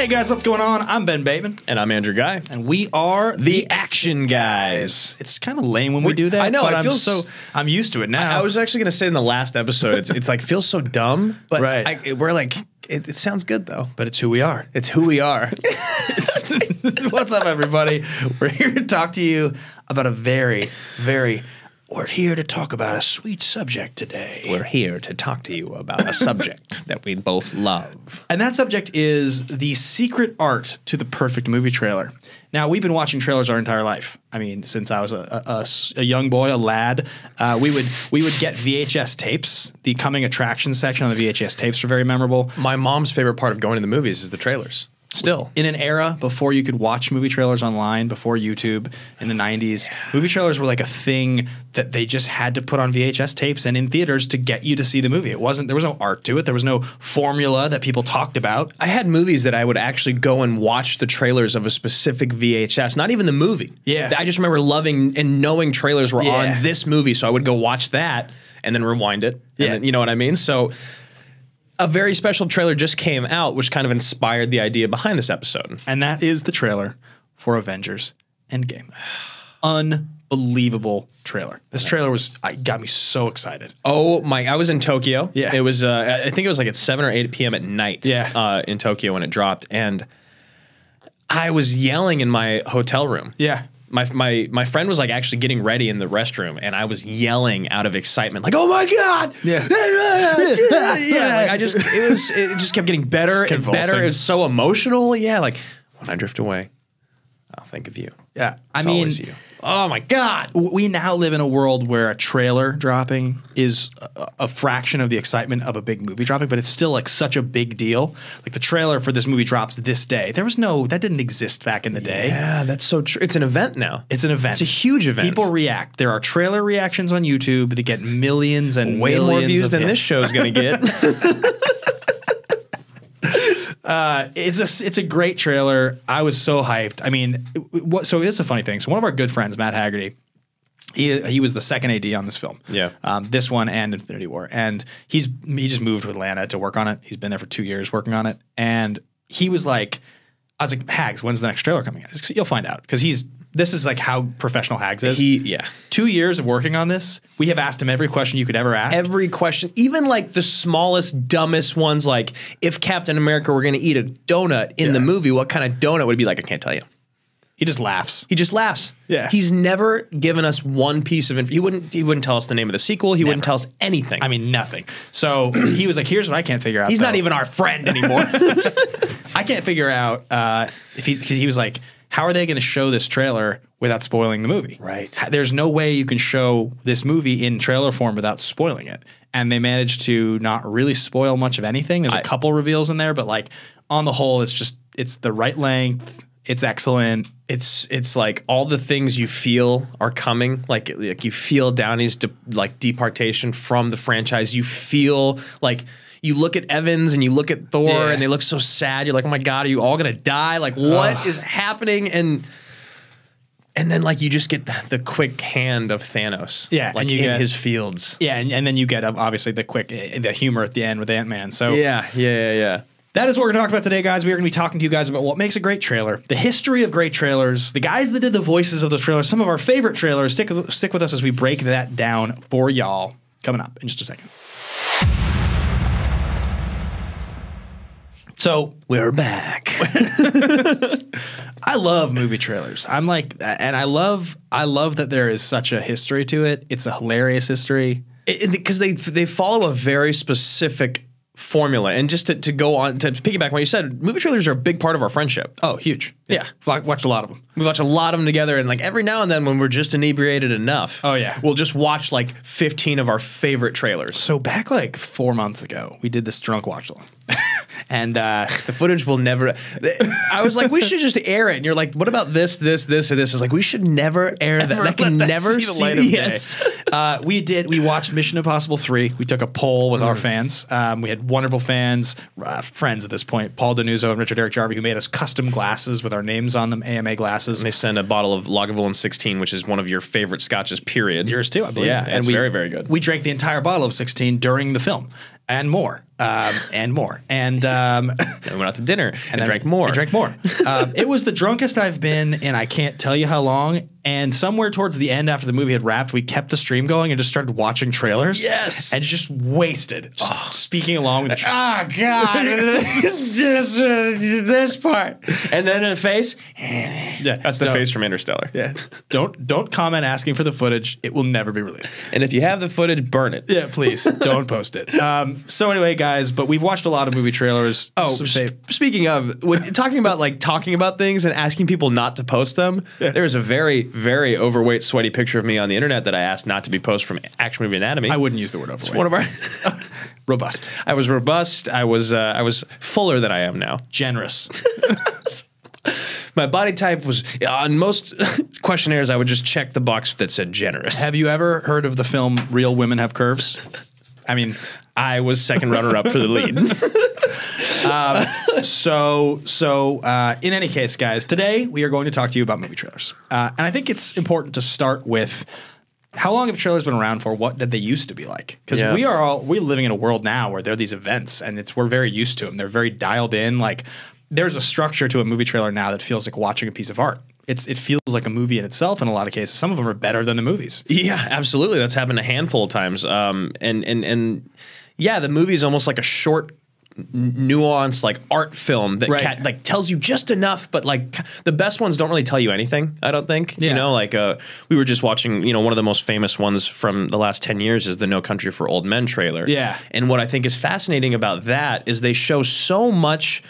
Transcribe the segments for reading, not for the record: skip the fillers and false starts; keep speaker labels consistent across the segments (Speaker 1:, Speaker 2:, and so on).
Speaker 1: Hey guys, what's going on? I'm Ben Bateman.
Speaker 2: And I'm Andrew Guy.
Speaker 1: And we are
Speaker 2: the Action Guys.
Speaker 1: It's kind of lame when we do that.
Speaker 2: I know,
Speaker 1: but
Speaker 2: I'm
Speaker 1: used to it now.
Speaker 2: I was actually going to say in the last episode, it's like feels so dumb, but
Speaker 1: right.
Speaker 2: we're like, it sounds good though.
Speaker 1: But it's who we are.
Speaker 2: It's who we are.
Speaker 1: What's up, everybody? We're here to talk to you about we're here to talk about a sweet subject today.
Speaker 2: We're here to talk to you about a subject that we both love.
Speaker 1: And that subject is the secret art to the perfect movie trailer. Now, we've been watching trailers our entire life. I mean, since I was a young boy, a lad, we would get VHS tapes. The coming attraction section on the VHS tapes were very memorable.
Speaker 2: My mom's favorite part of going to the movies is the trailers. Still.
Speaker 1: In an era before you could watch movie trailers online, before YouTube in the 90s, movie trailers were like a thing that they just had to put on VHS tapes and in theaters to get you to see the movie. There was no art to it. There was no formula that people talked about.
Speaker 2: I had movies that I would actually go and watch the trailers of a specific VHS, not even the movie.
Speaker 1: Yeah.
Speaker 2: I just remember loving and knowing trailers were on this movie, so I would go watch that and then rewind it. And then, you know what I mean? So a very special trailer just came out, which kind of inspired the idea behind this episode.
Speaker 1: And that is the trailer for Avengers Endgame. Unbelievable trailer. This trailer got me so excited.
Speaker 2: Oh my, I was in Tokyo.
Speaker 1: Yeah.
Speaker 2: It was, I think it was like at 7 or 8 p.m. at night
Speaker 1: in
Speaker 2: Tokyo when it dropped. And I was yelling in my hotel room.
Speaker 1: Yeah.
Speaker 2: My friend was like actually getting ready in the restroom, and I was yelling out of excitement, like, "Oh my god!"
Speaker 1: Yeah,
Speaker 2: Like it just kept getting better and better. It was so emotional. Yeah, like when I drift away, I'll think of you.
Speaker 1: Yeah,
Speaker 2: I mean, you. Oh my god!
Speaker 1: We now live in a world where a trailer dropping is a fraction of the excitement of a big movie dropping, but it's still like such a big deal. Like the trailer for this movie drops this day. That didn't exist back in the day.
Speaker 2: Yeah, that's so true. It's an event now.
Speaker 1: It's an event.
Speaker 2: It's a huge event.
Speaker 1: People react. There are trailer reactions on YouTube that get millions and
Speaker 2: way
Speaker 1: millions
Speaker 2: more views
Speaker 1: of
Speaker 2: than
Speaker 1: hits.
Speaker 2: this show's going to get.
Speaker 1: It's a great trailer. I was so hyped. I mean, so it's a funny thing. So one of our good friends, Matt Haggerty, he was the second AD on this film.
Speaker 2: Yeah.
Speaker 1: This one and Infinity War. And he just moved to Atlanta to work on it. He's been there for 2 years working on it. And he was like, I was like, Hags, when's the next trailer coming out? You'll find out. Because this is like how professional Hags is. 2 years of working on this. We have asked him every question you could ever ask.
Speaker 2: Every question, even like the smallest, dumbest ones, like if Captain America were going to eat a donut in the movie, what kind of donut would it be like? I can't tell you.
Speaker 1: He just laughs.
Speaker 2: He just laughs.
Speaker 1: Yeah.
Speaker 2: He's never given us one piece of information. He wouldn't tell us the name of the sequel. He wouldn't tell us anything.
Speaker 1: I mean, nothing. So he was like, here's what I can't figure out.
Speaker 2: He's not even our friend anymore.
Speaker 1: I can't figure out because he was like, how are they going to show this trailer without spoiling the movie?
Speaker 2: Right.
Speaker 1: There's no way you can show this movie in trailer form without spoiling it. And they managed to not really spoil much of anything. There's a couple reveals in there, but like on the whole, it's the right length. It's excellent.
Speaker 2: It's like all the things you feel are coming. Like you feel Downey's departation from the franchise. You feel like you look at Evans and you look at Thor and they look so sad. You're like, oh my god, are you all gonna die? Like what is happening? And then like you just get the quick hand of Thanos.
Speaker 1: Yeah,
Speaker 2: like
Speaker 1: and you
Speaker 2: in
Speaker 1: get
Speaker 2: his fields.
Speaker 1: Yeah, and then you get obviously the humor at the end with Ant-Man. So
Speaker 2: yeah.
Speaker 1: That is what we're going to talk about today, guys. We are going to be talking to you guys about what makes a great trailer, the history of great trailers, the guys that did the voices of the trailers, some of our favorite trailers. Stick with us as we break that down for y'all. Coming up in just a second. So
Speaker 2: we're back.
Speaker 1: I love movie trailers. I'm like, and I love that there is such a history to it. It's a hilarious history
Speaker 2: because they follow a very specific formula. And just to go on to piggyback on what you said, movie trailers are a big part of our friendship.
Speaker 1: Oh, huge.
Speaker 2: Yeah.
Speaker 1: Watched a lot of them.
Speaker 2: We watch a lot of them together, and like every now and then when we're just inebriated enough, we'll just watch like 15 of our favorite trailers.
Speaker 1: So back like 4 months ago, we did this drunk watch along. And
Speaker 2: the footage will never. I was like, we should just air it. And you're like, what about this, and this? I was like, we should never air that. That can never see the light of
Speaker 1: day. We watched Mission Impossible 3. We took a poll with our fans. We had wonderful fans, friends at this point, Paul Denuzzo and Richard Eric Jarvie, who made us custom glasses with our names on them, AMA glasses.
Speaker 2: And they sent a bottle of Lagavulin 16, which is one of your favorite scotches, period.
Speaker 1: Yours too, I believe.
Speaker 2: Yeah, and it's very, very good.
Speaker 1: We drank the entire bottle of 16 during the film. and more, and more. And
Speaker 2: And we went out to dinner and
Speaker 1: then
Speaker 2: drank more.
Speaker 1: I drank more. It was the drunkest I've been in I can't tell you how long. And somewhere towards the end, after the movie had wrapped, we kept the stream going and just started watching trailers.
Speaker 2: Yes.
Speaker 1: And just wasted, just speaking along with the
Speaker 2: Oh God! this part, and then in the face.
Speaker 1: Yeah,
Speaker 2: That's the face from Interstellar.
Speaker 1: Yeah. Don't comment asking for the footage. It will never be released.
Speaker 2: And if you have the footage, burn it.
Speaker 1: Yeah, please don't post it. So anyway, guys, but we've watched a lot of movie trailers.
Speaker 2: Oh,
Speaker 1: Some
Speaker 2: speaking of, when talking about things and asking people not to post them, there was a very, very overweight, sweaty picture of me on the internet that I asked not to be posted from Action Movie Anatomy.
Speaker 1: I wouldn't use the word overweight.
Speaker 2: It's one of our
Speaker 1: Robust.
Speaker 2: I was robust. I was fuller than I am now.
Speaker 1: Generous.
Speaker 2: My body type was on most questionnaires. I would just check the box that said generous.
Speaker 1: Have you ever heard of the film Real Women Have Curves? I mean,
Speaker 2: I was second runner-up for the lead.
Speaker 1: In any case, guys, today we are going to talk to you about movie trailers. And I think it's important to start with how long have trailers been around for? What did they used to be like? Because we're living in a world now where there are these events and we're very used to them. They're very dialed in. Like there's a structure to a movie trailer now that feels like watching a piece of art. It feels like a movie in itself in a lot of cases. Some of them are better than the movies.
Speaker 2: Yeah, absolutely. That's happened a handful of times. And the movie is almost like a short, nuanced like art film that like tells you just enough, but like the best ones don't really tell you anything. I don't think. You know, like we were just watching. You know, one of the most famous ones from the last 10 years is the No Country for Old Men trailer.
Speaker 1: Yeah,
Speaker 2: and what I think is fascinating about that is they show so much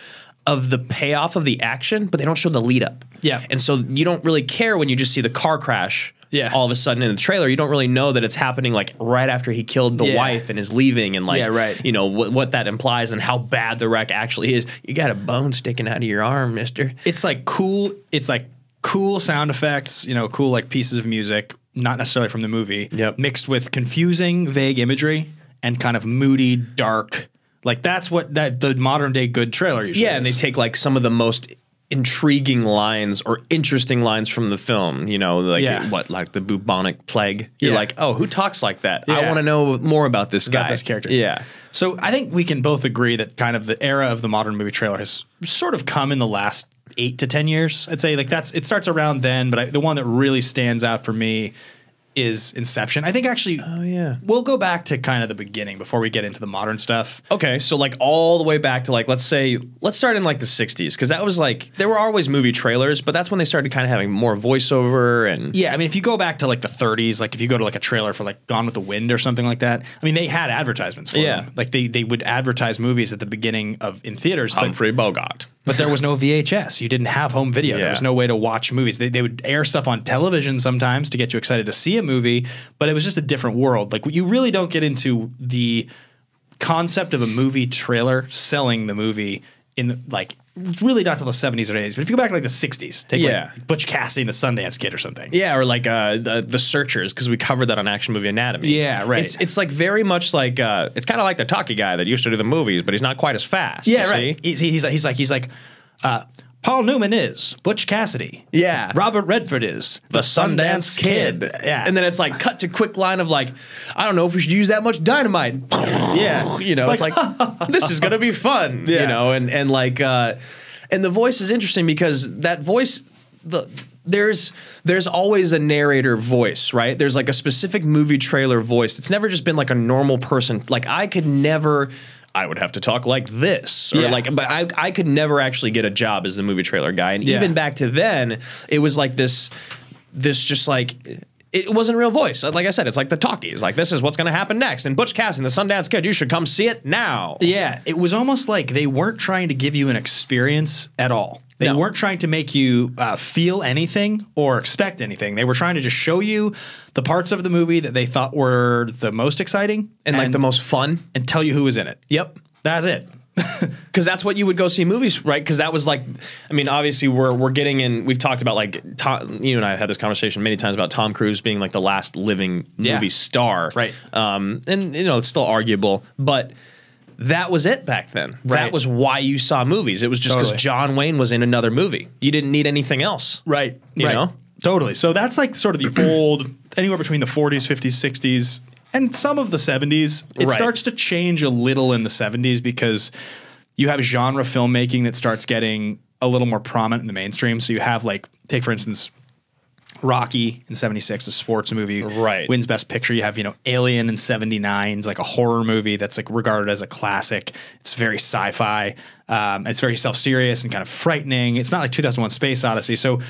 Speaker 2: of the payoff of the action, but they don't show the lead up.
Speaker 1: Yeah.
Speaker 2: And so you don't really care when you just see the car crash all of a sudden in the trailer. You don't really know that it's happening like right after he killed the wife and is leaving and like, you know, what that implies and how bad the wreck actually is. You got a bone sticking out of your arm, mister.
Speaker 1: It's like cool. It's like cool sound effects, you know, cool like pieces of music, not necessarily from the movie, mixed with confusing, vague imagery and kind of moody, dark. Like that's what the modern day good trailer usually is.
Speaker 2: And they take like some of the most intriguing lines or interesting lines from the film, you know, like like the bubonic plague. You're like, oh, who talks like that? I want to know more about this guy.
Speaker 1: About this character.
Speaker 2: Yeah.
Speaker 1: So I think we can both agree that kind of the era of the modern movie trailer has sort of come in the last 8 to 10 years. I'd say like it starts around then, but the one that really stands out for me is Inception. I think actually we'll go back to kind of the beginning before we get into the modern stuff.
Speaker 2: Okay, so like all the way back to like let's start in like the 60s, because that was like there were always movie trailers, but that's when they started kind of having more voiceover. And
Speaker 1: I mean if you go back to like the 30s, like if you go to like a trailer for like Gone with the Wind or something like that, I mean they had advertisements for them. Like they would advertise movies at the beginning in theaters.
Speaker 2: Humphrey Bogart.
Speaker 1: But there was no VHS. You didn't have home video. There was no way to watch movies. They would air stuff on television sometimes to get you excited to see a movie, but it was just a different world. Like you really don't get into the concept of a movie trailer selling the movie in like really not till the 70s or 80s. But if you go back to like the 60s, take like Butch Cassidy and the Sundance Kid or something.
Speaker 2: Yeah, or like the Searchers, because we covered that on Action Movie Anatomy.
Speaker 1: Yeah, right.
Speaker 2: It's like very much like it's kind of like the talkie guy that used to do the movies, but he's not quite as fast.
Speaker 1: Yeah, right. He's like Paul Newman is Butch Cassidy.
Speaker 2: Yeah.
Speaker 1: Robert Redford is the Sundance Kid.
Speaker 2: Yeah. And then it's like cut to quick line of like, I don't know if we should use that much dynamite.
Speaker 1: Yeah.
Speaker 2: You know, it's like this is gonna be fun. Yeah. You know, and like and the voice is interesting because that voice there's always a narrator voice, right? There's like a specific movie trailer voice. It's never just been like a normal person. Like I would have to talk like this, or but I could never actually get a job as the movie trailer guy. And even back to then, it was like this just like, it wasn't a real voice. Like I said, it's like the talkies. Like this is what's going to happen next. And Butch Cassidy, the Sundance Kid, you should come see it now.
Speaker 1: Yeah, it was almost like they weren't trying to give you an experience at all. They weren't trying to make you feel anything or expect anything. They were trying to just show you the parts of the movie that they thought were the most exciting
Speaker 2: and like the most fun, and
Speaker 1: tell you who was in it.
Speaker 2: Yep,
Speaker 1: that's it.
Speaker 2: Because that's what you would go see movies, right? Because that was like, I mean, obviously we're getting in. We've talked about like you and I have had this conversation many times about Tom Cruise being like the last living movie star,
Speaker 1: right?
Speaker 2: And you know it's still arguable, but that was it back then. Right. That was why you saw movies. It was just because John Wayne was in another movie. You didn't need anything else.
Speaker 1: Right.
Speaker 2: You know?
Speaker 1: Totally. So that's like sort of the old, anywhere between the 40s, 50s, 60s, and some of the 70s. It
Speaker 2: Right.
Speaker 1: starts to change a little in the 70s because you have genre filmmaking that starts getting a little more prominent in the mainstream. So you have like, take for instance, Rocky in 76, a sports movie,
Speaker 2: Right.
Speaker 1: wins Best Picture. You have, you know, Alien in 79, it's like a horror movie that's like regarded as a classic. It's very sci-fi. It's very self-serious and kind of frightening. It's not like 2001 Space Odyssey. So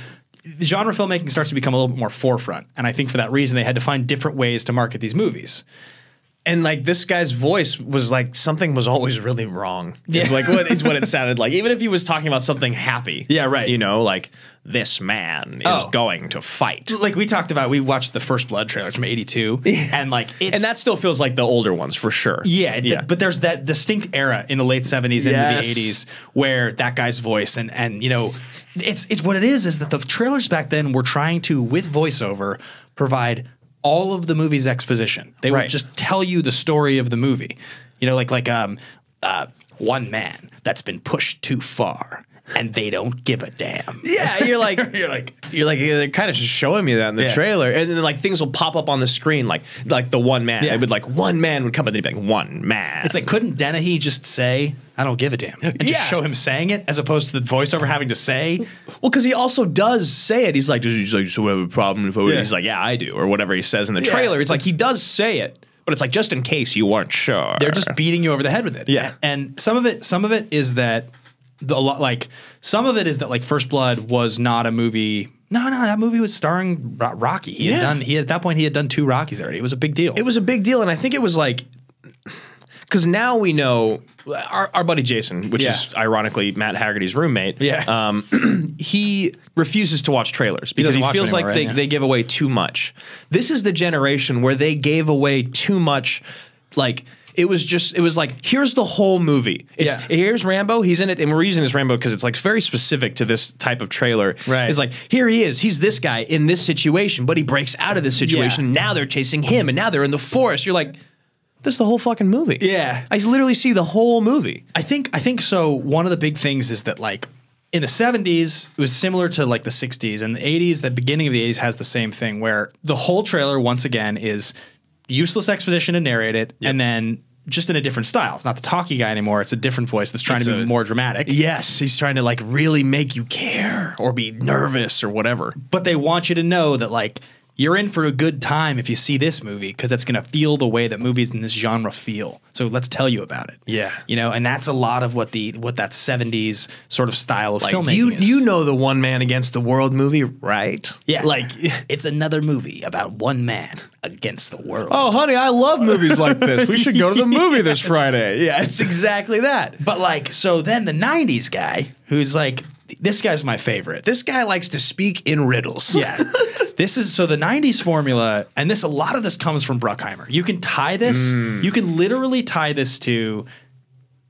Speaker 1: the genre filmmaking starts to become a little bit more forefront. And I think for that reason, they had to find different ways to market these movies.
Speaker 2: And like this guy's voice was like something was always really wrong. Yeah. Is like what is what it sounded like. Even if he was talking about something happy.
Speaker 1: Yeah, right.
Speaker 2: You know, like this man is going to fight.
Speaker 1: Like we talked about, we watched the First Blood trailer from 82. And like it's...
Speaker 2: And that still feels like the older ones for sure.
Speaker 1: Yeah. But there's that distinct era in the late 70s and the 80s where that guy's voice and you know, it's what it is that the trailers back then were trying to, with voiceover, provide all of the movie's exposition. They would just tell you the story of the movie. You know, like one man that's been pushed too far and they don't give a damn.
Speaker 2: Yeah, you're like they're kind of just showing me that in the trailer, and then like things will pop up on the screen, like the one man. It would like one man would come and they'd be like one man.
Speaker 1: It's like, couldn't Dennehy just say, "I don't give a damn," and just show him saying it as opposed to the voiceover having to say?
Speaker 2: Well, because he also does say it. He's like, so we have a problem if he's like, yeah, I do, or whatever he says in the trailer. It's like he does say it. But it's like, just in case you weren't sure.
Speaker 1: They're just beating you over the head with it.
Speaker 2: Yeah.
Speaker 1: And some of it is that some of it is that like First Blood was not a movie. No, that movie was starring Rocky. At that point he had done 2 Rockies already. It was a big deal.
Speaker 2: It was a big deal, and I think it was like, because now we know our buddy Jason, which is ironically Matt Haggerty's roommate.
Speaker 1: Yeah.
Speaker 2: He refuses to watch trailers because he feels like they give away too much. This is the generation where they gave away too much. Like it was like, here's the whole movie. Here's Rambo. He's in it, and we're using this Rambo because it's like very specific to this type of trailer.
Speaker 1: Right.
Speaker 2: It's like, here he is. He's this guy in this situation, but he breaks out of this situation.
Speaker 1: Yeah.
Speaker 2: Now they're chasing him, and now they're in the forest. You're like, this is the whole fucking movie.
Speaker 1: Yeah.
Speaker 2: I literally see the whole movie.
Speaker 1: I think so. One of the big things is that like in the 70s, it was similar to like the 60s, and the 80s, the beginning of the 80s has the same thing where the whole trailer once again is useless exposition to narrate it, and then just in a different style. It's not the talkie guy anymore. It's a different voice that's trying to be more dramatic.
Speaker 2: Yes, he's trying to like really make you care or be nervous or whatever.
Speaker 1: But they want you to know that like you're in for a good time if you see this movie because it's going to feel the way that movies in this genre feel. So let's tell you about it.
Speaker 2: Yeah.
Speaker 1: You know, and that's a lot of what that 70s sort of style of filmmaking is.
Speaker 2: You know the One Man Against the World movie, right?
Speaker 1: Yeah.
Speaker 2: Like
Speaker 1: it's another movie about one man against the world.
Speaker 2: Oh, honey, I love movies like this. We should go to the movie this Friday. Yeah, it's exactly that.
Speaker 1: But like, so then the 90s guy who's like, this guy's my favorite.
Speaker 2: This guy likes to speak in riddles.
Speaker 1: Yeah. This is so the 90s formula, and a lot of this comes from Bruckheimer. You can tie this, you can literally tie this to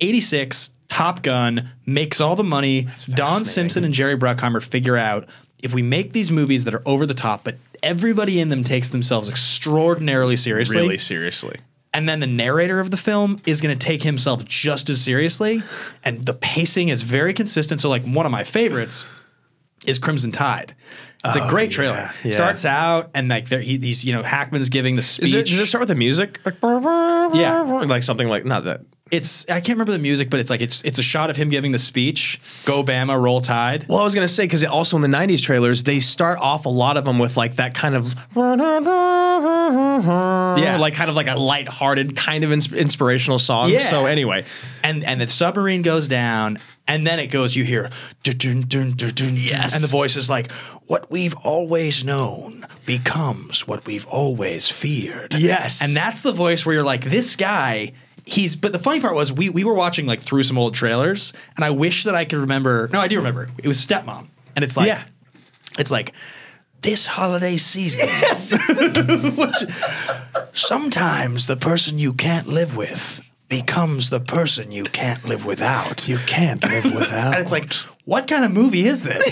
Speaker 1: 86, Top Gun makes all the money. Don Simpson and Jerry Bruckheimer figure out if we make these movies that are over the top, but everybody in them takes themselves extraordinarily seriously.
Speaker 2: Really seriously.
Speaker 1: And then the narrator of the film is going to take himself just as seriously. And the pacing is very consistent. So like one of my favorites is Crimson Tide. It's a great trailer.
Speaker 2: Yeah.
Speaker 1: Starts out and like he's Hackman's giving the speech.
Speaker 2: Does it start with the music?
Speaker 1: Yeah.
Speaker 2: Like something like, not that.
Speaker 1: I can't remember the music, but it's like it's a shot of him giving the speech. Go Bama, Roll Tide.
Speaker 2: Well, I was gonna say because also in the '90s trailers they start off a lot of them with like that kind of like kind of like a lighthearted kind of inspirational song.
Speaker 1: Yeah.
Speaker 2: So anyway,
Speaker 1: and the submarine goes down, and then it goes. You hear dun, dun, dun, dun, dun,
Speaker 2: yes,
Speaker 1: and the voice is like, "What we've always known becomes what we've always feared."
Speaker 2: Yes,
Speaker 1: and that's the voice where you're like, this guy. But the funny part was we were watching like through some old trailers, and I wish that I could remember. No, I do remember. It was Stepmom, and it's like, it's like this holiday season. Yes. Sometimes the person you can't live with becomes the person you can't live without.
Speaker 2: You can't live without.
Speaker 1: And it's like, what kind of movie is this?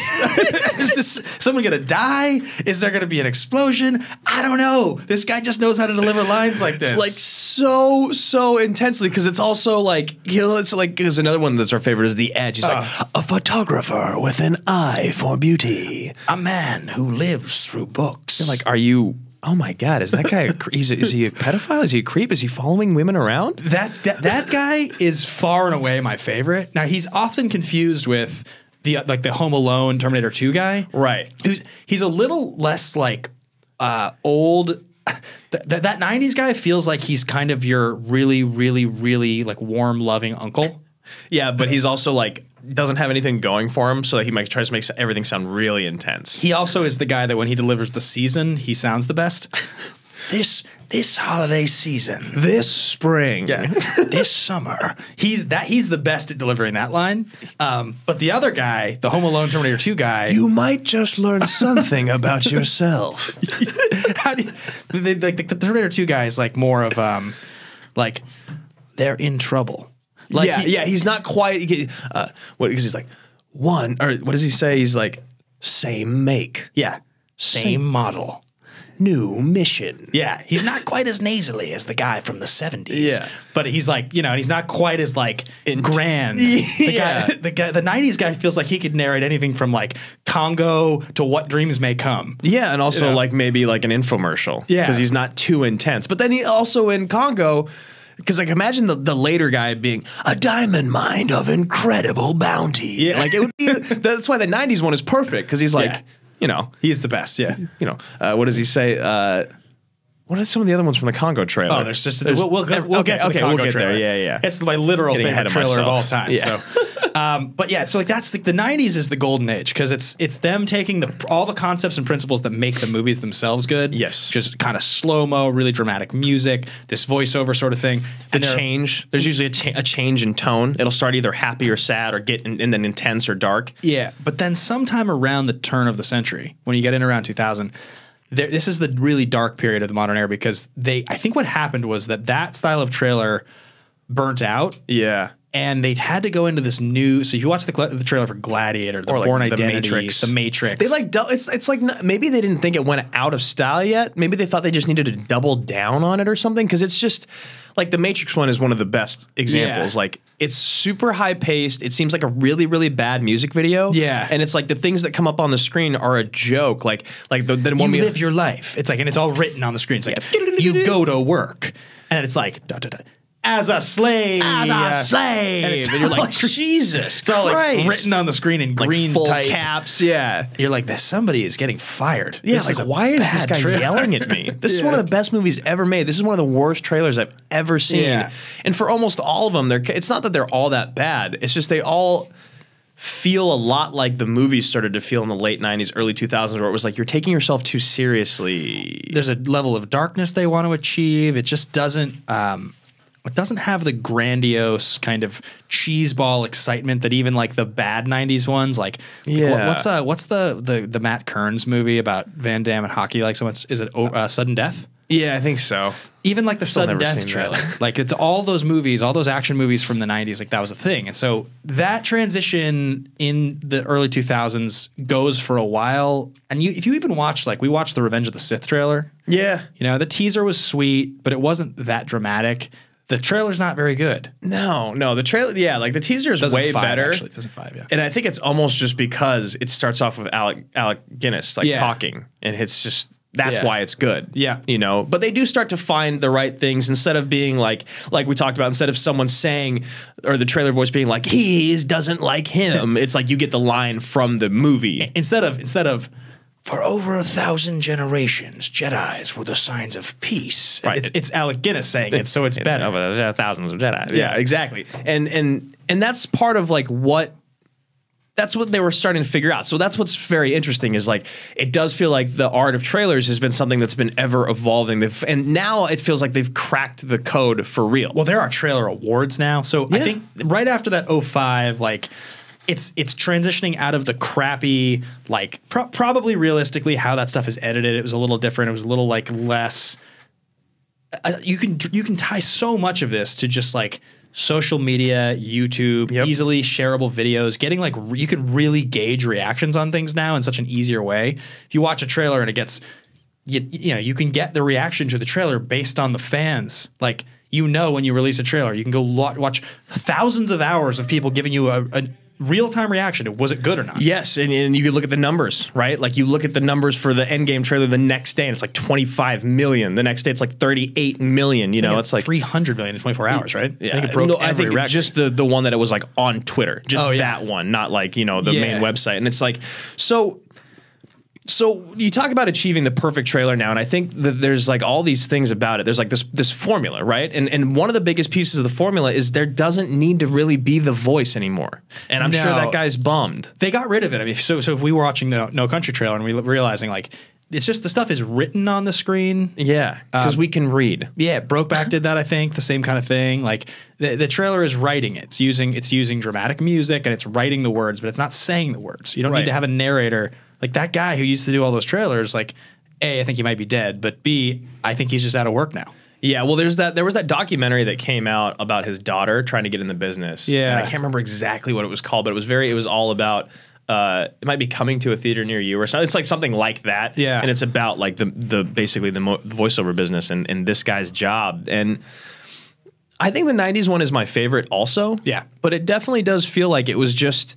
Speaker 1: Is this someone gonna die? Is there gonna be an explosion? I don't know. This guy just knows how to deliver lines like this.
Speaker 2: Like so intensely, because it's also like, you know, it's like, there's another one that's our favorite is The Edge. He's like, a photographer with an eye for beauty.
Speaker 1: A man who lives through books.
Speaker 2: You're like, are you oh my God, is that guy, is he a pedophile? Is he a creep? Is he following women around?
Speaker 1: That guy is far and away my favorite. Now, he's often confused with the Home Alone Terminator 2 guy.
Speaker 2: Right.
Speaker 1: He's a little less like old. That 90s guy feels like he's kind of your really, really, really like warm, loving uncle.
Speaker 2: Yeah, but he's also like doesn't have anything going for him, so that he tries to make everything sound really intense.
Speaker 1: He also is the guy that when he delivers the season, he sounds the best. This holiday season,
Speaker 2: This spring.
Speaker 1: this summer, he's the best at delivering that line. But the other guy, the Home Alone Terminator 2 guy,
Speaker 2: You might just learn something about yourself.
Speaker 1: the Terminator 2 guy is like more of like they're in trouble. Like
Speaker 2: he's not quite. Because he's like one, or what does he say? He's like same make,
Speaker 1: same model.
Speaker 2: new mission.
Speaker 1: Yeah, he's not quite as nasally as the guy from the 70s.
Speaker 2: Yeah.
Speaker 1: But he's like, and he's not quite as like grand.
Speaker 2: Yeah.
Speaker 1: The 90s guy feels like he could narrate anything from like Congo to What Dreams May Come.
Speaker 2: Yeah, and also
Speaker 1: You know?
Speaker 2: like maybe like an infomercial.
Speaker 1: Yeah.
Speaker 2: Because he's not too intense. But then he also in Congo, because like imagine the later guy being a diamond mine of incredible bounty.
Speaker 1: Yeah.
Speaker 2: Like it would be, that's why the 90s one is perfect, because he's like,
Speaker 1: He's the best, yeah.
Speaker 2: What does he say? What are some of the other ones from the Congo trailer?
Speaker 1: Oh, there's just we'll get to the Congo trailer.
Speaker 2: there. Yeah.
Speaker 1: It's my literal
Speaker 2: Getting ahead
Speaker 1: favorite
Speaker 2: of
Speaker 1: trailer of all
Speaker 2: myself.
Speaker 1: time.
Speaker 2: Yeah.
Speaker 1: So, but yeah, so like that's the 90s is the golden age because it's them taking all the concepts and principles that make the movies themselves good.
Speaker 2: Yes.
Speaker 1: Just kind of slow mo, really dramatic music, this voiceover sort of thing.
Speaker 2: The change. There's usually a change in tone. It'll start either happy or sad or get and then intense or dark.
Speaker 1: Yeah, but then sometime around the turn of the century, when you get in around 2000. This is the really dark period of the modern era because I think what happened was that style of trailer burnt out.
Speaker 2: Yeah.
Speaker 1: And they had to go into this new. So if you watch the trailer for Gladiator, The Bourne Identity, The Matrix,
Speaker 2: they like it's like maybe they didn't think it went out of style yet. Maybe they thought they just needed to double down on it or something. Because it's just like The Matrix one is one of the best examples.
Speaker 1: Yeah.
Speaker 2: Like it's super high paced. It seems like a really really bad music video.
Speaker 1: Yeah,
Speaker 2: and it's like the things that come up on the screen are a joke. Like the one
Speaker 1: you live your life. It's like and it's all written on the screen. It's like you go to work, and it's like as a slave,
Speaker 2: and it's
Speaker 1: and
Speaker 2: you're like Jesus,
Speaker 1: it's all
Speaker 2: Christ.
Speaker 1: like written on the screen in green
Speaker 2: like full
Speaker 1: type.
Speaker 2: caps. Yeah,
Speaker 1: you're like somebody is getting fired.
Speaker 2: Yeah,
Speaker 1: this
Speaker 2: like why is this guy
Speaker 1: trailer.
Speaker 2: yelling at me? This is one of the best movies ever made. This is one of the worst trailers I've ever seen.
Speaker 1: Yeah.
Speaker 2: And for almost all of them, it's not that they're all that bad. It's just they all feel a lot like the movies started to feel in the late 90s, early 2000s, where it was like you're taking yourself too seriously.
Speaker 1: There's a level of darkness they want to achieve. It just doesn't. It doesn't have the grandiose kind of cheeseball excitement that even like the bad 90s ones what's the Matt Kearns movie about Van Damme and hockey like so much is it Sudden Death?
Speaker 2: Yeah, I think so.
Speaker 1: Even like the Sudden
Speaker 2: never
Speaker 1: Death
Speaker 2: seen
Speaker 1: trailer.
Speaker 2: that.
Speaker 1: Like it's all those movies, all those action movies from the 90s, like that was a thing. And so that transition in the early 2000s goes for a while. And if you even watch, like we watched the Revenge of the Sith trailer.
Speaker 2: Yeah.
Speaker 1: The teaser was sweet, but it wasn't that dramatic. The trailer's not very good.
Speaker 2: No, the trailer, like the teaser is way better.
Speaker 1: Actually, it does a 5, yeah.
Speaker 2: And I think it's almost just because it starts off with Alec Guinness talking, and it's just that's why it's good.
Speaker 1: Yeah.
Speaker 2: But they do start to find the right things instead of being like we talked about, instead of someone saying or the trailer voice being like he doesn't like him. It's like you get the line from the movie
Speaker 1: instead of. For over 1,000 generations, Jedis were the signs of peace.
Speaker 2: Right.
Speaker 1: It's Alec Guinness saying it, so it's better.
Speaker 2: Over thousands of Jedi. Yeah, exactly. And that's part of like that's what they were starting to figure out. So that's what's very interesting is like it does feel like the art of trailers has been something that's been ever evolving. And now it feels like they've cracked the code for real.
Speaker 1: Well, there are trailer awards now. So I think right after that 05, like it's transitioning out of the crappy, like probably realistically how that stuff is edited. It was a little different. It was a little like less. You can tie so much of this to just like social media, YouTube, easily shareable videos. Getting like you can really gauge reactions on things now in such an easier way. If you watch a trailer and it gets, you can get the reaction to the trailer based on the fans. Like. When you release a trailer, you can go watch thousands of hours of people giving you real-time reaction. Was it good or not?
Speaker 2: Yes, and you could look at the numbers, right? Like you look at the numbers for the Endgame trailer the next day, and it's like 25 million. The next day, it's like 38 million. You know, it's like
Speaker 1: 300 million in 24 hours, right?
Speaker 2: Yeah,
Speaker 1: I think it broke
Speaker 2: I think
Speaker 1: record.
Speaker 2: just the one that it was like on Twitter, just
Speaker 1: yeah.
Speaker 2: that one, not like the main website. And it's like So you talk about achieving the perfect trailer now, and I think that there's like all these things about it. There's like this formula, right? And one of the biggest pieces of the formula is there doesn't need to really be the voice anymore. And I'm sure that guy's bummed.
Speaker 1: They got rid of it. I mean, so if we were watching the No Country trailer and we realizing like it's just the stuff is written on the screen.
Speaker 2: Yeah, because we can read.
Speaker 1: Yeah, Brokeback did that. I think the same kind of thing. Like the trailer is writing it. It's using dramatic music and it's writing the words, but it's not saying the words. You don't need to have a narrator. Like that guy who used to do all those trailers, like, A, I think he might be dead, but B, I think he's just out of work now.
Speaker 2: Yeah, well, there was that documentary that came out about his daughter trying to get in the business.
Speaker 1: Yeah.
Speaker 2: And I can't remember exactly what it was called, but it was all about it might be coming to a theater near you or something. It's like something like that.
Speaker 1: Yeah.
Speaker 2: And it's about like basically the voiceover business and this guy's job. And I think the 90s one is my favorite also.
Speaker 1: Yeah.
Speaker 2: But it definitely does feel like it's just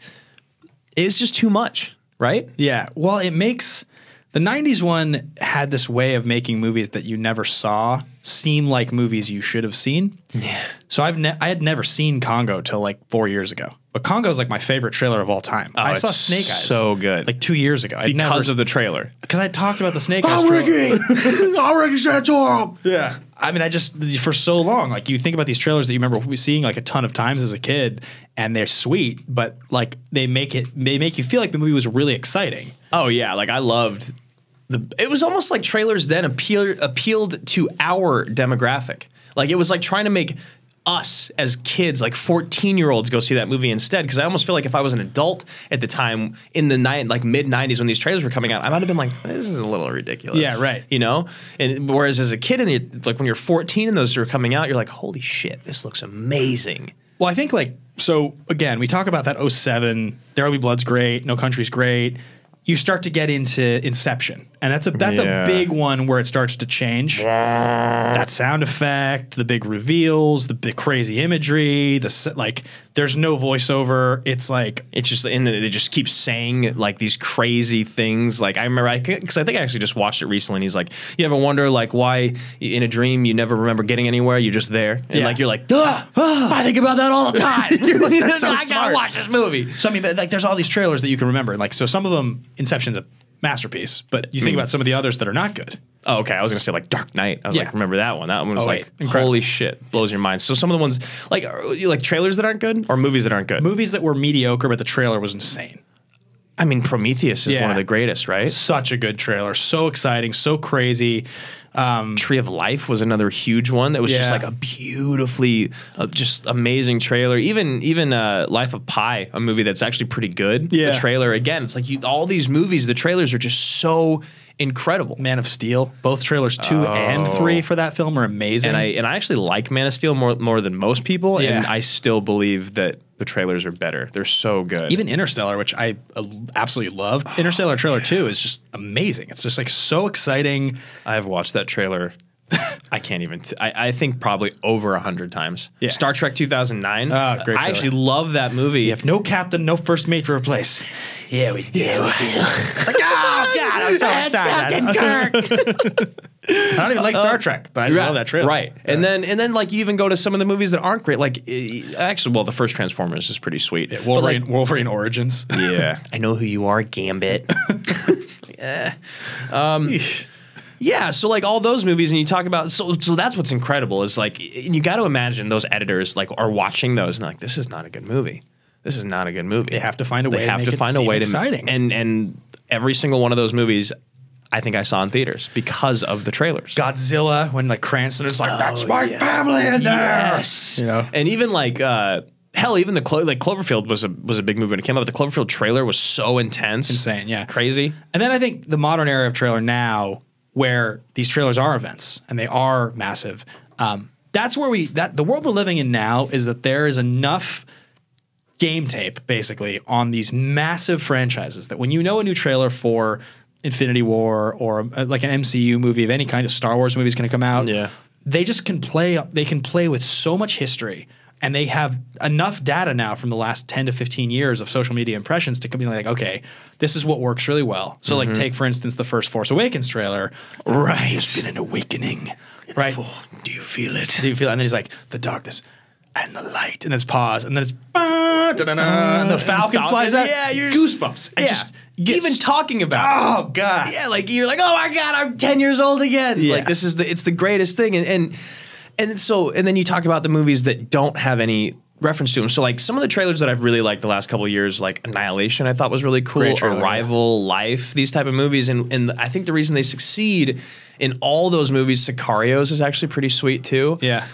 Speaker 2: too much. Right?
Speaker 1: Yeah. Well, the 90s one had this way of making movies that you never saw seem like movies you should have seen.
Speaker 2: Yeah.
Speaker 1: So I had never seen Congo till like 4 years ago. But Congo is like my favorite trailer of all time. I saw Snake Eyes.
Speaker 2: So good.
Speaker 1: Like 2 years ago.
Speaker 2: Because of the trailer.
Speaker 1: Because I talked about the Snake Eyes trailer.
Speaker 2: I'm Ricky Santorum.
Speaker 1: Yeah. I mean, for so long, like you think about these trailers that you remember seeing like a ton of times as a kid, and they're sweet, but like they make you feel like the movie was really exciting.
Speaker 2: Oh yeah, like I loved it was almost like trailers then appealed to our demographic. Like it was like trying to make us as kids, like 14-year-olds, go see that movie instead. Because I almost feel like if I was an adult at the time in the mid 90s when these trailers were coming out, I might have been like, this is a little ridiculous.
Speaker 1: Yeah, right.
Speaker 2: You know? And whereas as a kid, like when you're 14 and those are coming out, you're like, holy shit, this looks amazing.
Speaker 1: Well, I think so again, we talk about that 07, There Will Be Blood's great, No Country's great. You start to get into Inception, and that's a big one where it starts to change. That sound effect, the big reveals, the big crazy imagery, there's no voiceover. It's like
Speaker 2: it's just they just keep saying like these crazy things. Like I remember, because I think I actually just watched it recently. And he's like, you ever wonder like why in a dream you never remember getting anywhere? You're just there, and like you're like, I think about that all the time. I gotta watch this movie.
Speaker 1: So I mean, but like there's all these trailers that you can remember, and like so some of them. Inception's a masterpiece, but you think about some of the others that are not good.
Speaker 2: Oh, okay. I was gonna say like Dark Knight. I was like, remember that one? That one was like,
Speaker 1: incredible.
Speaker 2: Holy shit, blows your mind. So some of the ones like trailers that aren't good or movies that aren't good.
Speaker 1: Movies that were mediocre, but the trailer was insane.
Speaker 2: I mean, Prometheus is one of the greatest, right?
Speaker 1: Such a good trailer, so exciting, so crazy.
Speaker 2: Tree of Life was another huge one that was just like a beautifully, just amazing trailer. Even Life of Pi, a movie that's actually pretty good.
Speaker 1: Yeah.
Speaker 2: The trailer, again, it's like all these movies, the trailers are just so incredible.
Speaker 1: Man of Steel, both trailers 2 and 3 for that film are amazing.
Speaker 2: And I actually like Man of Steel more than most people, and I still believe that the trailers are better. They're so good.
Speaker 1: Even Interstellar, which I absolutely love. Interstellar trailer 2 is just amazing. It's just like so exciting.
Speaker 2: I've watched that trailer. I can't even. I think probably over 100 times.
Speaker 1: Yeah.
Speaker 2: Star Trek 2009.
Speaker 1: Great trailer.
Speaker 2: I actually love that movie.
Speaker 1: You have no captain, no first mate to replace. Yeah, we do. It's like, oh God, I'm so excited.
Speaker 2: Captain Kirk.
Speaker 1: I don't even like Star Trek, but I just love that trailer.
Speaker 2: Right.
Speaker 1: Yeah.
Speaker 2: And then like you even go to some of the movies that aren't great. Like actually, well, the first Transformers is pretty sweet.
Speaker 1: Yeah, Wolverine Origins.
Speaker 2: Yeah. I know who you are, Gambit. Yeah. Yeah, so like all those movies, and you talk about so that's what's incredible is like you got to imagine those editors like are watching those and like this is not a good movie. This is not a good movie.
Speaker 1: They have to find a way.
Speaker 2: Exciting. And every single one of those movies, I think I saw in theaters because of the trailers.
Speaker 1: Godzilla, when like Cranston is like, "That's my family in there."
Speaker 2: Yes,
Speaker 1: you know,
Speaker 2: and even like. Hell, even the Cloverfield was a big movie when it came out. The Cloverfield trailer was so intense,
Speaker 1: insane, yeah,
Speaker 2: crazy.
Speaker 1: And then I think the modern era of trailer now, where these trailers are events and they are massive. That's where the world we're living in now is that there is enough game tape basically on these massive franchises that when you know a new trailer for Infinity War or like an MCU movie of any kind, of Star Wars movie is going to come out,
Speaker 2: yeah,
Speaker 1: they just can play. They can play with so much history And they have enough data now from the last 10 to 15 years of social media impressions to be like, okay, this is what works really well. So like take, for instance, the first Force Awakens trailer.
Speaker 2: Right.
Speaker 1: There's been an awakening. Right.
Speaker 2: Do you feel it?
Speaker 1: Do you feel it? And then he's like, the darkness and the light. And then it's pause. And then it's and the Falcon flies out.
Speaker 2: Yeah, you're
Speaker 1: goosebumps. And just
Speaker 2: even talking about it.
Speaker 1: Oh God.
Speaker 2: Yeah, like you're like, oh my God, I'm 10 years old again.
Speaker 1: Yes.
Speaker 2: Like this is it's the greatest thing. And then you talk about the movies that don't have any reference to them. So like some of the trailers that I've really liked the last couple of years, like Annihilation, I thought was really cool.
Speaker 1: Great trailer,
Speaker 2: Arrival, Life, these type of movies. And I think the reason they succeed in all those movies, Sicarios is actually pretty sweet too.
Speaker 1: Yeah.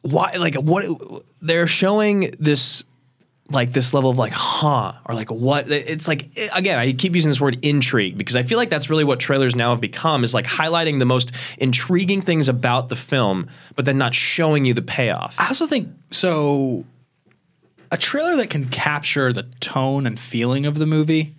Speaker 2: Why, like, what they're showing this, like this level of like, or like what it's like. Again, I keep using this word intrigue because I feel like that's really what trailers now have become, is like highlighting the most intriguing things about the film, but then not showing you the payoff.
Speaker 1: I also think so. A trailer that can capture the tone and feeling of the movie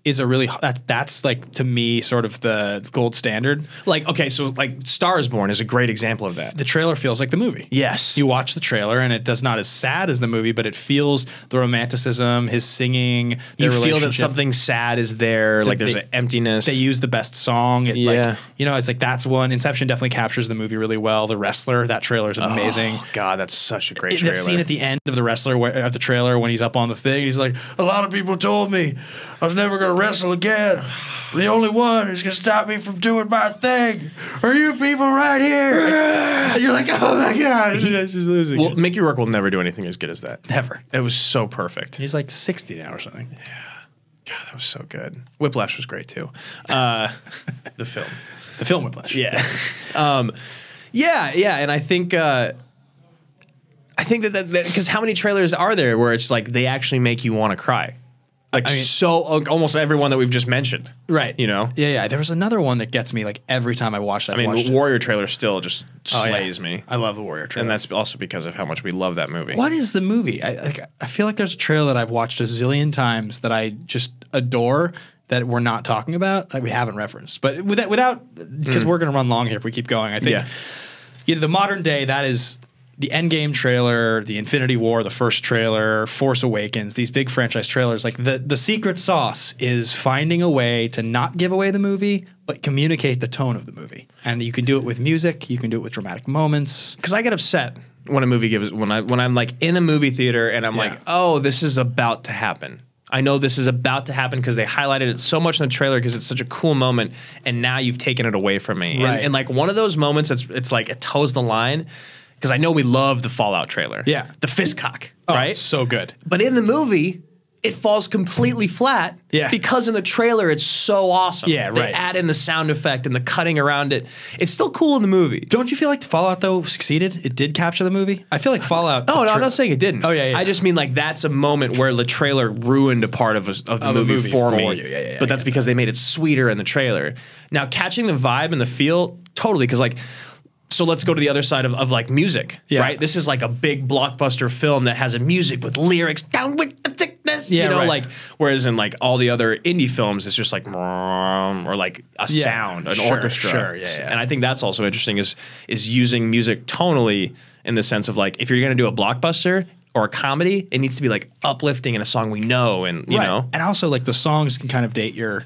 Speaker 1: is a really that's like, to me, sort of the gold standard.
Speaker 2: Like, okay, so like Star is Born is a great example of that.
Speaker 1: The trailer feels like the movie.
Speaker 2: Yes.
Speaker 1: You watch the trailer and it does not as sad as the movie, but it feels the romanticism, his singing.
Speaker 2: You
Speaker 1: their
Speaker 2: feel that
Speaker 1: relationship.
Speaker 2: something sad is there, like there's an emptiness.
Speaker 1: They use the best song. It,
Speaker 2: Yeah.
Speaker 1: like, you know, it's like that's one. Inception definitely captures the movie really well. The Wrestler, that trailer is amazing.
Speaker 2: Oh, God, that's such a great trailer.
Speaker 1: That scene at the end of The Wrestler, of the trailer, when he's up on the thing, he's like, a lot of people told me I was never going to wrestle again. The only one who's going to stop me from doing my thing are you people right here. And you're like, oh my God, he's losing.
Speaker 2: Well, Mickey Rourke will never do anything as good as that.
Speaker 1: Never.
Speaker 2: It was so perfect.
Speaker 1: He's like 60 now or something.
Speaker 2: God, that was so good. Whiplash was great too. The film.
Speaker 1: The film Whiplash.
Speaker 2: Yeah. Yeah, and I think that because how many trailers are there where it's like they actually make you want to cry? Like, I mean, almost everyone that we've just mentioned.
Speaker 1: Right.
Speaker 2: You know?
Speaker 1: Yeah. There was another one that gets me like every time I watch it.
Speaker 2: I mean, the Warrior trailer still just slays me.
Speaker 1: I love the Warrior trailer.
Speaker 2: And that's also because of how much we love that movie.
Speaker 1: What is the movie? I feel like there's a trailer that I've watched a zillion times that I just adore that we're not talking about, that we haven't referenced. But without because we're going to run long here if we keep going. I think the modern day, that is the Endgame trailer, the Infinity War, the first trailer, Force Awakens, these big franchise trailers. Like the secret sauce is finding a way to not give away the movie, but communicate the tone of the movie. And you can do it with music. You can do it with dramatic moments.
Speaker 2: Because I get upset when a movie when I'm like in a movie theater and I'm like, oh, this is about to happen. I know this is about to happen because they highlighted it so much in the trailer because it's such a cool moment, and now you've taken it away from me.
Speaker 1: Right.
Speaker 2: And like one of those moments, it's like it toes the line. Because I know we love the Fallout trailer.
Speaker 1: Yeah.
Speaker 2: The fist cock,
Speaker 1: Oh,
Speaker 2: right?
Speaker 1: it's so good.
Speaker 2: But in the movie, it falls completely flat.
Speaker 1: Yeah.
Speaker 2: Because in the trailer, it's so awesome.
Speaker 1: Yeah,
Speaker 2: They
Speaker 1: right.
Speaker 2: add in the sound effect and the cutting around it. It's still cool in the movie.
Speaker 1: Don't you feel like the Fallout, though, succeeded? It did capture the movie? I feel like Fallout...
Speaker 2: Oh, no, I'm not saying it didn't.
Speaker 1: Oh, yeah.
Speaker 2: I just mean like that's a moment where the trailer ruined a part of the movie for me.
Speaker 1: You. Yeah,
Speaker 2: but that's because they made it sweeter in the trailer. Now, catching the vibe and the feel, totally, because like... So let's go to the other side of like music, right? This is like a big blockbuster film that has a music with lyrics, down with the sickness, you know, like, whereas in like all the other indie films, it's just like, or like a sound, an orchestra.
Speaker 1: Sure,
Speaker 2: And I think that's also interesting is using music tonally in the sense of like, if you're going to do a blockbuster or a comedy, it needs to be like uplifting in a song we know, and you know,
Speaker 1: and also like the songs can kind of date your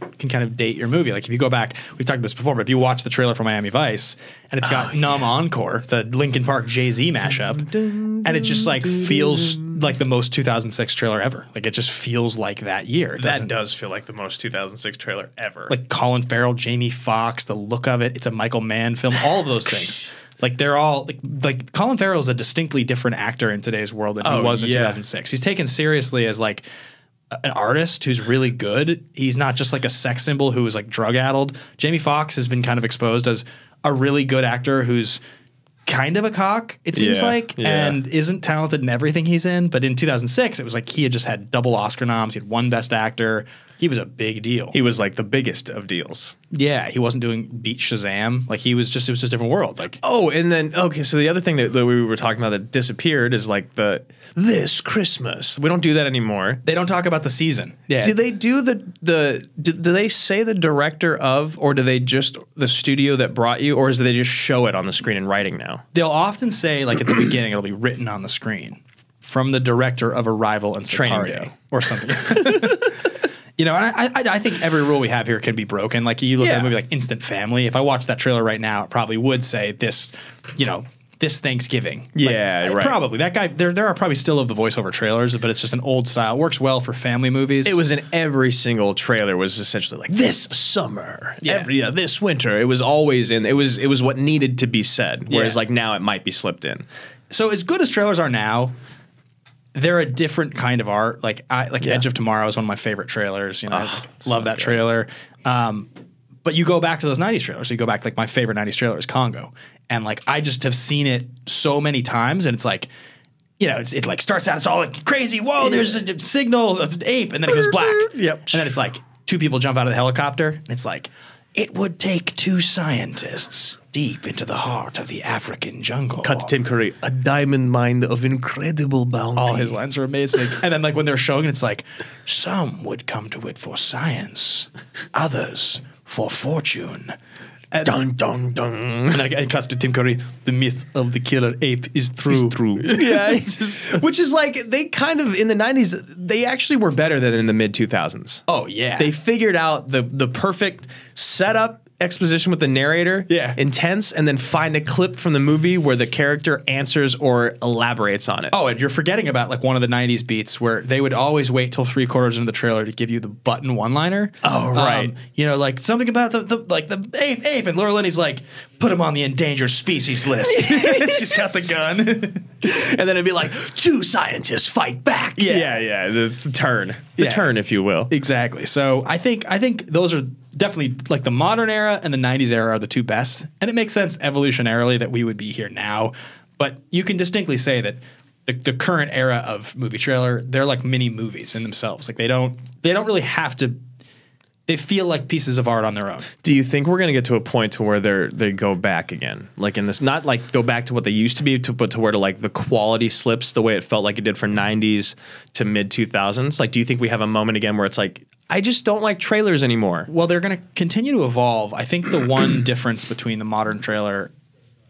Speaker 1: movie. Like if you go back, we've talked about this before, but if you watch the trailer for Miami Vice and it's got Numb Encore, the Linkin Park Jay-Z mashup, and it just like feels like the most 2006 trailer ever. Like it just feels like that year.
Speaker 2: That does feel like the most 2006 trailer ever.
Speaker 1: Like Colin Farrell, Jamie Foxx, the look of it. It's a Michael Mann film. All of those things. Like they're all like Colin Farrell is a distinctly different actor in today's world than he was in 2006. He's taken seriously as like an artist who's really good. He's not just like a sex symbol who is like drug addled. Jamie Foxx has been kind of exposed as a really good actor who's kind of a cock, it seems and isn't talented in everything he's in. But in 2006, it was like he had just had double Oscar noms. He had one Best Actor. he was a big deal.
Speaker 2: He was like the biggest of deals.
Speaker 1: Yeah, he wasn't doing Beat Shazam. Like it was just a different world. Like
Speaker 2: Oh, and then okay, so the other thing that we were talking about that disappeared is like this Christmas. We don't do that anymore.
Speaker 1: they don't talk about the season. Yeah,
Speaker 2: Do they do do they say the director of, or do they just the studio that brought you, or do they just show it on the screen in writing now?
Speaker 1: they'll often say like at the beginning it'll be written on the screen from the director of Arrival and
Speaker 2: Training
Speaker 1: Sicario
Speaker 2: Day.
Speaker 1: or something. You know, and I think every rule we have here can be broken. Like you look at
Speaker 2: Yeah.
Speaker 1: a movie like Instant Family. If I watched that trailer right now, it probably would say this, you know, this Thanksgiving.
Speaker 2: Yeah, right.
Speaker 1: Probably that guy. There are probably still of the voiceover trailers, but it's just an old style. Works well for family movies.
Speaker 2: It was in every single trailer was essentially like this summer,
Speaker 1: Yeah.
Speaker 2: this winter. It was always in. It was what needed to be said. Whereas
Speaker 1: Yeah.
Speaker 2: like now it might be slipped in.
Speaker 1: so as good as trailers are now. They're a different kind of art. Like Edge of Tomorrow is one of my favorite trailers. You know, I love that trailer. But you go back to those 90s trailers. So you go back, like my favorite 90s trailer is Congo. And like I just have seen it so many times and it's like, you know, it like starts out, it's all like crazy. Whoa, there's a signal of an ape, and then it goes black.
Speaker 2: Yep.
Speaker 1: And then it's like two people jump out of the helicopter, and it's like, it would take two scientists deep into the heart of the African jungle.
Speaker 2: Cut to Tim Curry, a diamond mine of incredible bounty.
Speaker 1: All his lines are amazing. And then like when they're showing it, it's like, some would come to it for science, others for fortune. And,
Speaker 2: Dun dun dun.
Speaker 1: and like, it cuts to Tim Curry, the myth of the killer ape is true.
Speaker 2: Yeah, it's just, which is like they kind of in the 90s they actually were better than in the mid 2000s.
Speaker 1: Oh, yeah.
Speaker 2: They figured out the perfect setup exposition with the narrator,
Speaker 1: Yeah.
Speaker 2: intense, and then find a clip from the movie where the character answers or elaborates on it.
Speaker 1: Oh, and you're forgetting about like one of the 90s beats where they would always wait till 3/4 into the trailer to give you the button one-liner.
Speaker 2: Oh, right.
Speaker 1: You know, like something about the ape, and Laura Linney's like, put him on the endangered species list. She's got the gun.
Speaker 2: And then it'd be like, two scientists fight back. Yeah. It's the turn. The
Speaker 1: Yeah.
Speaker 2: turn, if you will.
Speaker 1: Exactly. So I think those are definitely like the modern era and the 90s era are the two best. And it makes sense evolutionarily that we would be here now. But you can distinctly say that the current era of movie trailer, they're like mini movies in themselves. Like they don't really have to. They feel like pieces of art on their own.
Speaker 2: Do you think we're going to get to a point to where they go back again? Like in this, not like go back to what they used to be, but to where to like the quality slips the way it felt like it did from 90s to mid 2000s? Like, do you think we have a moment again where it's like, I just don't like trailers anymore?
Speaker 1: Well, they're going to continue to evolve. I think the one difference between the modern trailer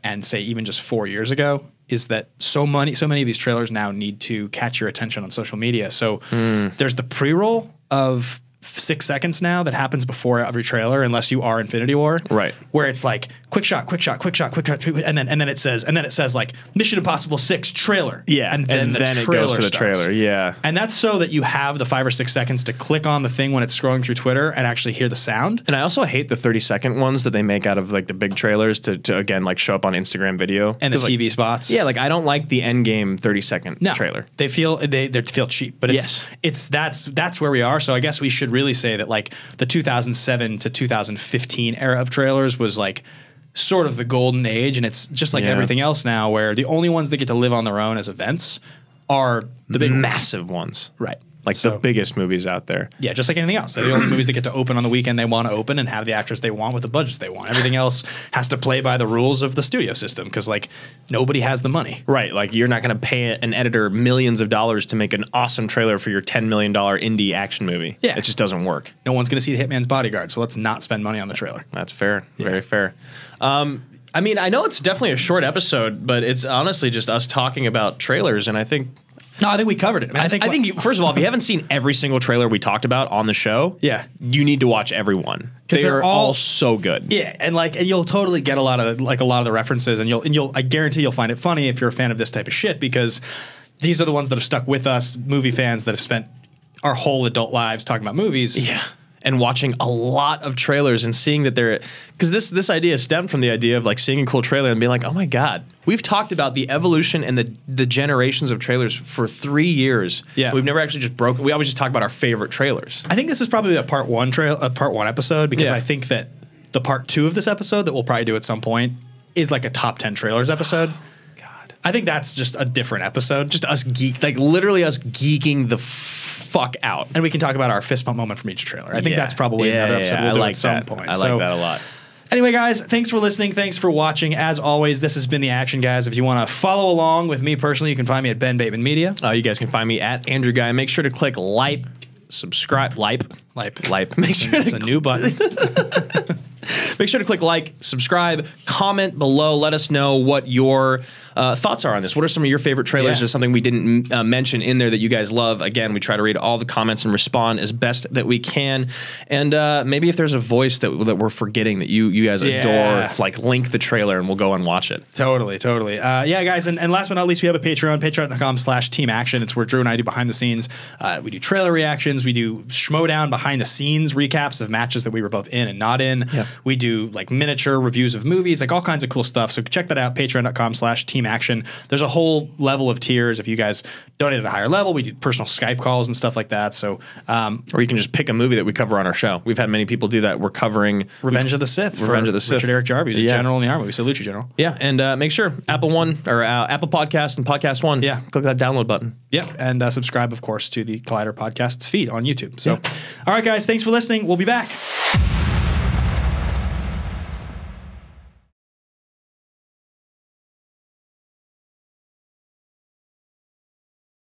Speaker 1: and say even just 4 years ago is that so many of these trailers now need to catch your attention on social media. So there's the pre-roll of 6 seconds now that happens before every trailer, unless you are Infinity War,
Speaker 2: Right.
Speaker 1: Where it's like quick shot, and then it says like Mission Impossible 6 trailer,
Speaker 2: Yeah,
Speaker 1: and then
Speaker 2: it goes to the
Speaker 1: starts.
Speaker 2: trailer. Yeah,
Speaker 1: And that's so that you have the 5 or 6 seconds to click on the thing when it's scrolling through Twitter and actually hear the sound.
Speaker 2: and I also hate the 30-second ones that they make out of like the big trailers to again like show up on Instagram video
Speaker 1: And the
Speaker 2: 'Cause, like,
Speaker 1: TV spots.
Speaker 2: Yeah, like I don't like the Endgame 30-second trailer.
Speaker 1: They feel cheap, but that's where we are. So I guess we should really say that like the 2007 to 2015 era of trailers was like sort of the golden age, and it's just like
Speaker 2: Yeah.
Speaker 1: everything else now, where the only ones that get to live on their own as events are the big ones.
Speaker 2: Massive ones.
Speaker 1: Right?
Speaker 2: Like the biggest movies out there.
Speaker 1: Yeah, just like anything else. They're the only movies that get to open on the weekend they want to open and have the actors they want with the budgets they want. Everything else has to play by the rules of the studio system because like nobody has the money.
Speaker 2: Right, like you're not going to pay an editor millions of dollars to make an awesome trailer for your $10 million indie action movie.
Speaker 1: Yeah.
Speaker 2: It just doesn't work.
Speaker 1: No one's going to see The Hitman's Bodyguard, so let's not spend money on the trailer.
Speaker 2: That's fair. Very fair. I mean, I know it's definitely a short episode, but it's honestly just us talking about trailers, and I think
Speaker 1: No, I think we covered it. I mean,
Speaker 2: I think you, first of all, if you haven't seen every single trailer we talked about on the show,
Speaker 1: Yeah.
Speaker 2: you need to watch every one. They
Speaker 1: they're
Speaker 2: are all so good.
Speaker 1: Yeah, and you'll totally get a lot of the references, and I guarantee you'll find it funny if you're a fan of this type of shit because these are the ones that have stuck with us, movie fans that have spent our whole adult lives talking about movies.
Speaker 2: Yeah. And watching a lot of trailers and seeing that they're, because this idea stemmed from the idea of like seeing a cool trailer and being like, oh my God, we've talked about the evolution and the generations of trailers for 3 years.
Speaker 1: Yeah.
Speaker 2: We've never actually just broken, we always just talk about our favorite trailers.
Speaker 1: I think this is probably a part one episode because
Speaker 2: Yeah.
Speaker 1: I think that the part 2 of this episode that we'll probably do at some point is like a top 10 trailers episode.
Speaker 2: God.
Speaker 1: I think that's just a different episode.
Speaker 2: Just us literally us geeking the fuck out.
Speaker 1: And we can talk about our fist pump moment from each trailer. I think that's probably another episode we'll do at some point.
Speaker 2: I like that a lot.
Speaker 1: Anyway, guys, thanks for listening. Thanks for watching. As always, this has been The Action Guys. If you want to follow along with me personally, you can find me at Ben Bateman Media.
Speaker 2: You guys can find me at Andrew Guy. Make sure to click like, subscribe, like. Make sure
Speaker 1: it's a new button.
Speaker 2: Make sure to click like, subscribe, comment below. Let us know what your thoughts are on this. What are some of your favorite trailers?
Speaker 1: Yeah.
Speaker 2: Just something we didn't mention in there that you guys love. Again, we try to read all the comments and respond as best that we can. And maybe if there's a voice that we're forgetting that you guys adore, like link the trailer and we'll go and watch it.
Speaker 1: Totally. Yeah, guys. And last but not least, we have a Patreon, patreon.com/Team Action. It's where Drew and I do behind the scenes. We do trailer reactions. We do Schmodown behind the scenes recaps of matches that we were both in and not in.
Speaker 2: Yeah.
Speaker 1: We do like miniature reviews of movies, like all kinds of cool stuff. So check that out, patreon.com/Team Action. There's a whole level of tiers. If you guys donate at a higher level, we do personal Skype calls and stuff like that. So,
Speaker 2: or you can just pick a movie that we cover on our show. We've had many people do that. We're covering
Speaker 1: Revenge of the Sith. Richard Eric Jarvis, a general in the army. We salute you, General.
Speaker 2: Yeah, and make sure Apple Podcast and Podcast One.
Speaker 1: Yeah,
Speaker 2: click that download button.
Speaker 1: Yeah, and subscribe, of course, to the Collider Podcasts feed on YouTube. So, all right, guys, thanks for listening. We'll be back.